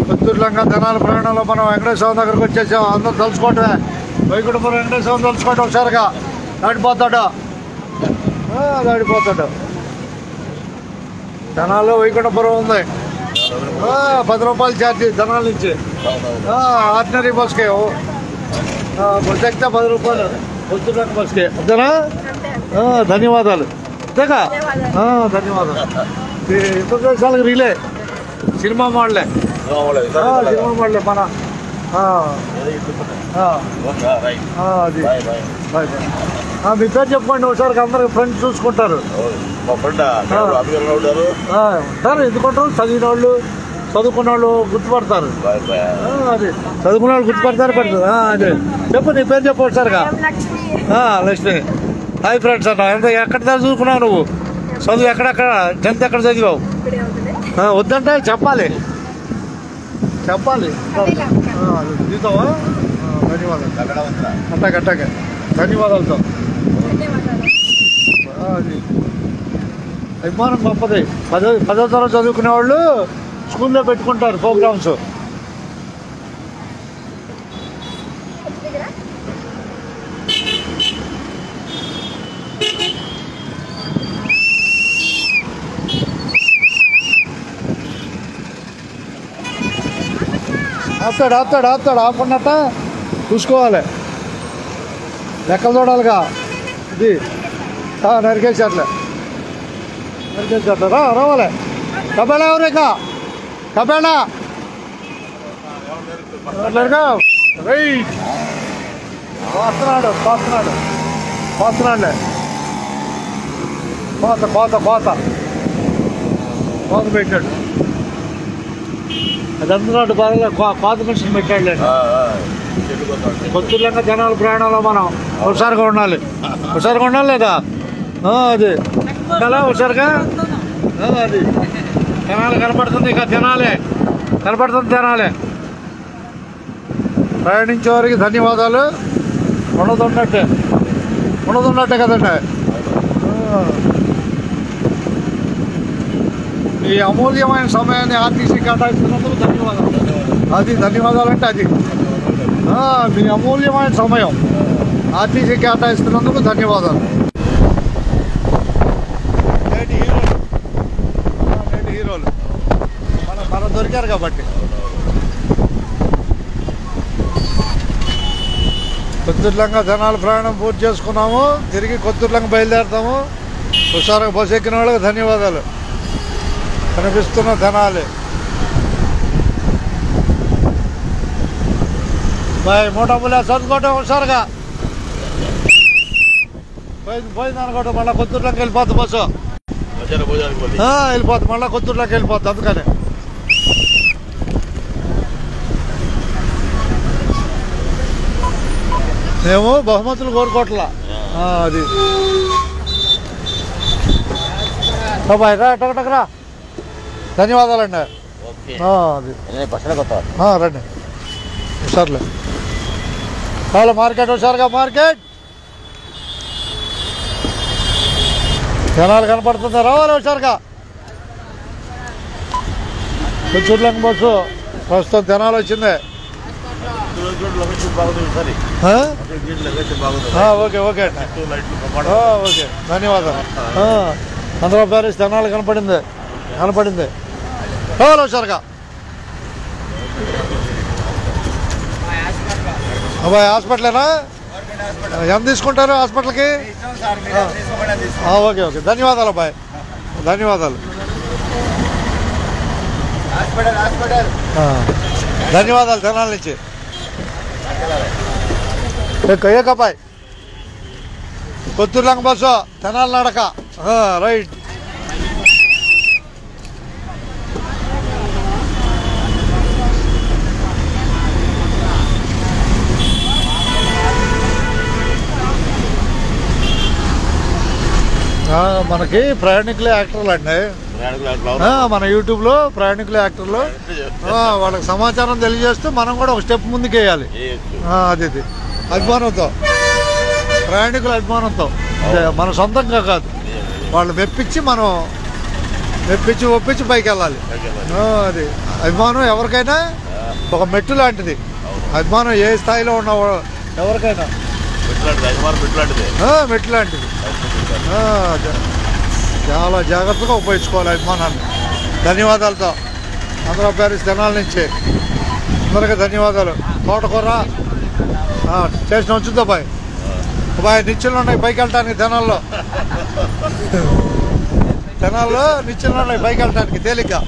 కొత్తూరులంగా జనాల ప్రయాణంలో మనం వెంకటేశ్వరం దగ్గరకు వచ్చేసాం. అందరూ తలుచుకోవటమే. వైకుంఠపురం వెంకటేశ్వరం తలుచుకోవటం ఒకసారిగా దాటిపోతాడు. జనాలు వైకుంఠపురం ఉంది. 10 రూపాయలు ఛార్జీ జనాల నుంచి. ఆర్డినరీ బస్కి బస్ ఎక్కితే 10 రూపాయలు కొత్తూరులంక బస్కి. అంతేనా? ధన్యవాదాలు. అంతేగా? ధన్యవాదాలు. ఇతర దేశాలకు రీలే సినిమా మోడలే మన అది. మీ పేరు చెప్పండి ఒకసారి. అందరికి ఫ్రెండ్స్ చూసుకుంటారు. ఎందుకుంటారు? చదివిన వాళ్ళు చదువుకున్న వాళ్ళు గుర్తుపడతారు. అది చదువుకున్న వాళ్ళు గుర్తుపడతారు. అదే చెప్పు. నీ పేరు చెప్పు ఒకసారిగా. లక్ష్మి. హాయ్ ఫ్రెండ్స్ అన్న. ఎక్కడ చదువుకున్నావు నువ్వు? చదువు ఎక్కడెక్కడ? 10th ఎక్కడ చదివావు? వద్దంటే చెప్పాలి. తీతావా? ధన్యవాదాలు. అట్టాగే ధన్యవాదాలతో. అది అభిమానం గొప్పది. 10వ తరగతి చదువుకునే వాళ్ళు స్కూల్లో పెట్టుకుంటారు ప్రోగ్రామ్స్. ఆపుతాడు. ఆపుకున్నట్ట చూసుకోవాలి. లెక్కలు చూడాలిగా. ఇది నరికేసేట్లే రావాలి. కబేళ ఎవరికా? కబేళ పోస్తున్నాడులే. కోత పెట్టాడు. అది అందులో బాగా కోత మిషన్ పెట్టాడు. కొత్తూరులంగా జనాల ప్రయాణంలో మనం హుషారుగా ఉండాలి లేదా? అది కదా హుషారుగా. అది జనాలు కనపడుతుంది. ఇక జనాలే ప్రయాణించే వారికి ధన్యవాదాలు. ఉండదున్నట్టే కదండి. ఈ అమూల్యమైన సమయాన్ని ఆర్టీసీ కేటాయిస్తున్నందుకు ధన్యవాదాలు. అది ధన్యవాదాలు అంటే అది మీ అమూల్యమైన సమయం ఆర్టీసీ కేటాయిస్తున్నందుకు ధన్యవాదాలు. నేటి హీరోలు మనం దొరికారు కాబట్టి. కొత్తూరులంగా జనాల ప్రయాణం పూర్తి చేసుకున్నాము. తిరిగి కొత్తూరులంగా బయలుదేరుతాము. హుషారుగా బస్సు ఎక్కిన వాళ్ళకి ధన్యవాదాలు. కనిపిస్తున్న జనాలే. మూట ముళ్ళ చదువుకోవటం హుషారుగా పోయింది అనుకోవటం. మళ్ళీ కొత్తూరులోకి వెళ్ళిపోద్ది బస్సు. వెళ్ళిపోద్ది మళ్ళీ కొత్తూరులోకి వెళ్ళిపోద్ది. అందుకని మేము బహుమతులు కోరుకోవట్లా. అది బాయ్ రా. ధన్యవాదాలండి. అది రండి. హుషారులే. చాలా హుషారుగా మార్కెట్. జనాలు కనపడుతుంది. రావాలి హుషారుగా. కొత్తూరులంక బస్సు ప్రస్తుతం జనాలు వచ్చింది. ఓకే అండి. ఓకే ధన్యవాదాలు. అందరూ ప్యారిస్ జనాలు కనపడింది. రావాలి హుషారుగా. అబ్బాయి హాస్పిటలేనా? ఎంత తీసుకుంటారు హాస్పిటల్కి? ఓకే ధన్యవాదాలు అబ్బాయి. ధన్యవాదాలు. జనాల నుంచి. కయ్యకబ్బాయి కొత్తూరులంక బస్సు తెనాల నడక. రైట్. మనకి ప్రయాణికులే యాక్టర్లు అండి. మన యూట్యూబ్లో ప్రయాణికులే యాక్టర్లు. వాళ్ళకి సమాచారం తెలియజేస్తూ మనం కూడా ఒక స్టెప్ ముందుకు వేయాలి. అది అభిమానంతో, ప్రయాణికుల అభిమానంతో, మన సొంతంగా కాదు. వాళ్ళు మెప్పించి మనం మెప్పించి ఒప్పించి పైకి వెళ్ళాలి. అది అభిమానం ఎవరికైనా ఒక మెట్టు లాంటిది. అభిమానం ఏ స్థాయిలో ఉన్న ఎవరికైనా మెట్టు లాంటిది. చాలా జాగ్రత్తగా ఉపయోగించుకోవాలి అభిమానాన్ని. ధన్యవాదాలతో ఆంధ్ర ప్యారిస్ తెనాల నుంచి అందరికీ ధన్యవాదాలు. తోటకూర చేసిన ఉంచుద్దా బాయ్ నిచ్చెలు ఉన్నాయి పైకి వెళ్ళటానికి. తెనాల్లో నిచ్చెలు ఉన్నాయి పైకి వెళ్ళటానికి తేలిగ్గా.